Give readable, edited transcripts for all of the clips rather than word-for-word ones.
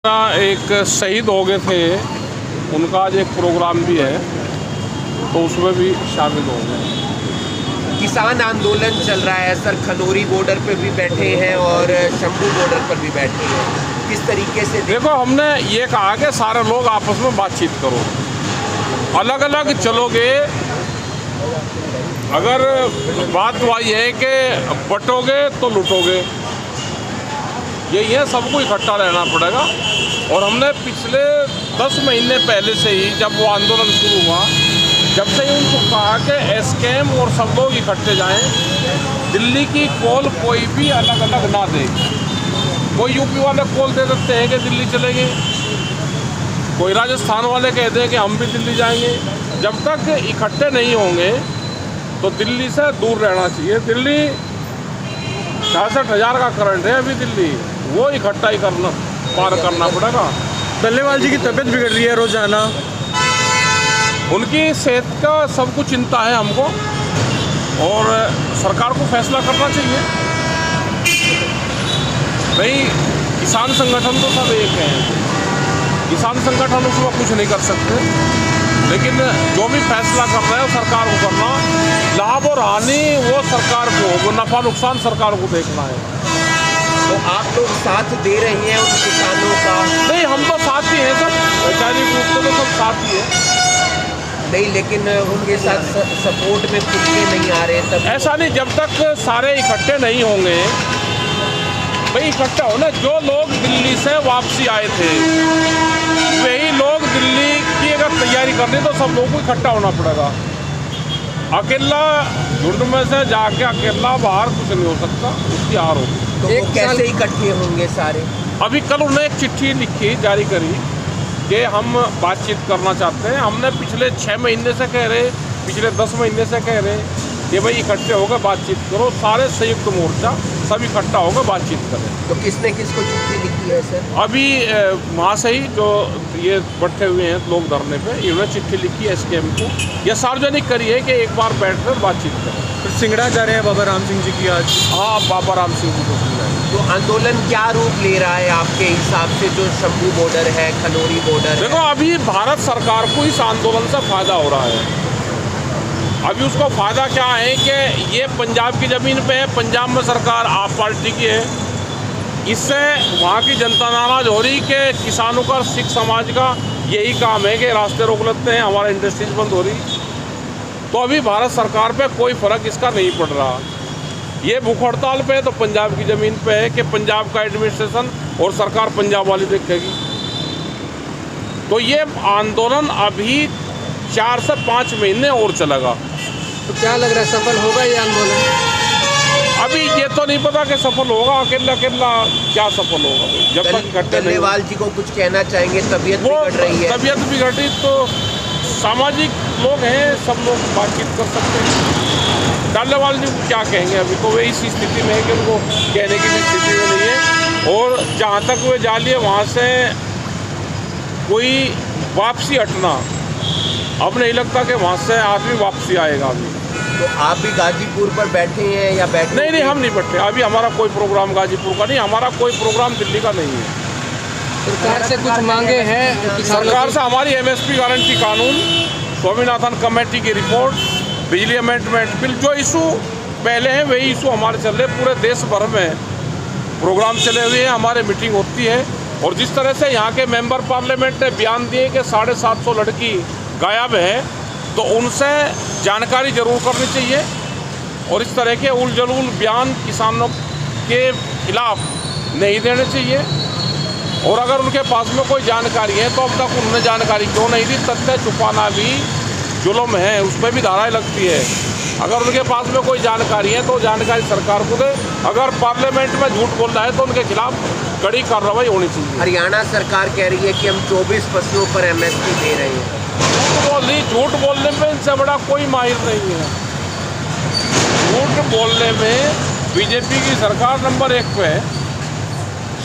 एक शहीद हो गए थे, उनका आज एक प्रोग्राम भी है, तो उसमें भी शामिल होंगे। किसान आंदोलन चल रहा है सर, खनौरी बॉर्डर पे भी बैठे हैं और शंभू बॉर्डर पर भी बैठे हैं। किस तरीके से देखो, हमने ये कहा कि सारे लोग आपस में बातचीत करो, अलग अलग चलोगे। अगर बात वही है कि बटोगे तो लूटोगे, यही है, सबको इकट्ठा रहना पड़ेगा। और हमने पिछले 10 महीने पहले से ही, जब वो आंदोलन शुरू हुआ, जब से ही उनको कहा कि एसकेएम और सब लोग इकट्ठे जाएं, दिल्ली की कॉल कोई भी अलग अलग ना दे। कोई यूपी वाले कॉल दे देते हैं कि दिल्ली चलेंगे, कोई राजस्थान वाले कहते हैं कि हम भी दिल्ली जाएंगे। जब तक इकट्ठे नहीं होंगे तो दिल्ली से दूर रहना चाहिए। दिल्ली 66,000 का करंट है अभी दिल्ली, वो इकट्ठा ही पार करना पड़ेगा। डल्लेवाल जी की तबीयत बिगड़ रही है रोजाना, उनकी सेहत का सब कुछ चिंता है हमको, और सरकार को फैसला करना चाहिए। भाई, किसान संगठन तो सब एक हैं, किसान संगठन उसमें कुछ नहीं कर सकते, लेकिन जो भी फैसला कर रहे हैं सरकार को करना। लाभ और हानि वो सरकार को, वो नफा नुकसान सरकार को देखना है। तो आप लोग साथ दे रहे हैं उन किसानों का? नहीं, हम तो साथ ही हैं सर, वैचारिक रूप से तो सब साथ ही है। नहीं, लेकिन उनके साथ सपोर्ट में खुद के नहीं आ रहे तब? ऐसा नहीं, जब तक सारे इकट्ठे नहीं होंगे। भाई, इकट्ठा होना, जो लोग दिल्ली से वापसी आए थे वही लोग दिल्ली की अगर तैयारी करनी तो सब लोगों को इकट्ठा होना पड़ेगा। अकेला झुंड में से जाके अकेला बाहर कुछ नहीं हो सकता, उसकी हार होगी। तो वो कैसे इकट्ठे होंगे सारे? अभी कल उन्होंने एक चिट्ठी लिखी, जारी करी कि हम बातचीत करना चाहते हैं। हमने पिछले 6 महीने से कह रहे, पिछले 10 महीने से कह रहे कि भाई इकट्ठे होकर बातचीत करो, सारे संयुक्त मोर्चा सब इकट्ठा होकर बातचीत करें। तो किसने किसको चिट्ठी लिखी है सर? अभी वहाँ से ही जो ये बैठे हुए हैं लोग धरने पे, इन्होंने चिट्ठी लिखी है एसकेएम को, ये सार्वजनिक करी है कि एक बार बैठकर बातचीत करें। फिर सिंगड़ा जा रहे हैं बाबा राम सिंह जी की आज। हाँ, बाबा राम सिंह जी को सुन रहे हैं। तो आंदोलन क्या रूप ले रहा है आपके हिसाब से, जो शंभू बॉर्डर है, खनौरी बॉर्डर? देखो, अभी भारत सरकार को इस आंदोलन से फ़ायदा हो रहा है। अभी उसको फ़ायदा क्या है कि ये पंजाब की ज़मीन पे है, पंजाब में सरकार आप पार्टी की है। इससे वहाँ की जनता नाराज़ हो रही कि किसानों का, सिख समाज का यही काम है कि रास्ते रोक लेते हैं, हमारा इंडस्ट्रीज बंद हो रही। तो अभी भारत सरकार पे कोई फ़र्क इसका नहीं पड़ रहा। ये भूख हड़ताल पे है तो पंजाब की ज़मीन पे है कि पंजाब का एडमिनिस्ट्रेशन और सरकार पंजाब वाली देखेगी। तो ये आंदोलन अभी 4 से 5 महीने और चलेगा। तो क्या लग रहा है, सफल होगा ये आंदोलन? अभी ये तो नहीं पता कि सफल होगा, अकेला अकेला क्या सफल होगा। जब तक इकट्ठे नहीं। डल्लेवाल जी को कुछ कहना चाहेंगे? तबीयत वो बिगड़ रही है। तबीयत बिगड़ी तो सामाजिक लोग हैं, सब लोग बातचीत कर सकते हैं। डल्लेवाल जी को क्या कहेंगे, अभी तो वे इसी स्थिति में है कि उनको कहने की भी स्थिति में नहीं है। और जहाँ तक वे जा लिए वहाँ से कोई वापसी हटना अब नहीं लगता कि वहाँ से आदमी वापसी आएगा। अभी तो आप भी गाजीपुर पर बैठे हैं या बैठे? नहीं, हम नहीं बैठे। अभी हमारा कोई प्रोग्राम गाजीपुर का नहीं, हमारा कोई प्रोग्राम दिल्ली का नहीं है। सरकार से कुछ मांगे हैं? सरकार से हमारी एमएसपी गारंटी कानून, स्वामीनाथन कमेटी की रिपोर्ट, बिजली अमेंडमेंट बिल, जो इशू पहले हैं वही इशू हमारे चल रहे। पूरे देश भर में प्रोग्राम चले हुए हैं, हमारे मीटिंग होती है। और जिस तरह से यहाँ के मेंबर पार्लियामेंट ने बयान दिए कि 750 लड़की गायब है, तो उनसे जानकारी जरूर करनी चाहिए। और इस तरह के उलझुल बयान किसानों के खिलाफ नहीं देने चाहिए। और अगर उनके पास में कोई जानकारी है तो अब तक उन्होंने जानकारी क्यों नहीं दी? तथ्य छुपाना भी जुल्म है, उस पर भी धाराएँ लगती है। अगर उनके पास में कोई जानकारी है तो जानकारी सरकार को दे। अगर पार्लियामेंट में झूठ बोल रहा है तो उनके खिलाफ कड़ी कार्रवाई होनी चाहिए। हरियाणा सरकार कह रही है कि हम 24 फसलों पर एमएसपी दे रहे हैं। झूठ बोलने में इनसे बड़ा कोई माहिर नहीं है। झूठ बोलने में बीजेपी की सरकार नंबर 1 पे है।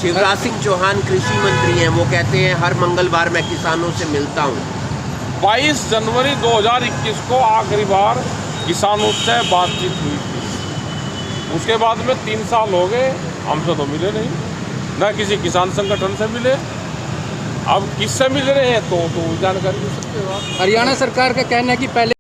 शिवराज सिंह चौहान कृषि मंत्री हैं, वो कहते हैं हर मंगलवार मैं किसानों से मिलता हूँ। 22 जनवरी 2021 को आखिरी बार किसानों से बातचीत हुई थी। उसके बाद में 3 साल हो गए, हमसे तो मिले नहीं, न किसी किसान संगठन से मिले, अब किससे मिल रहे हैं तो जानकारी दे सकते हो आप। हरियाणा सरकार का कहना है कि पहले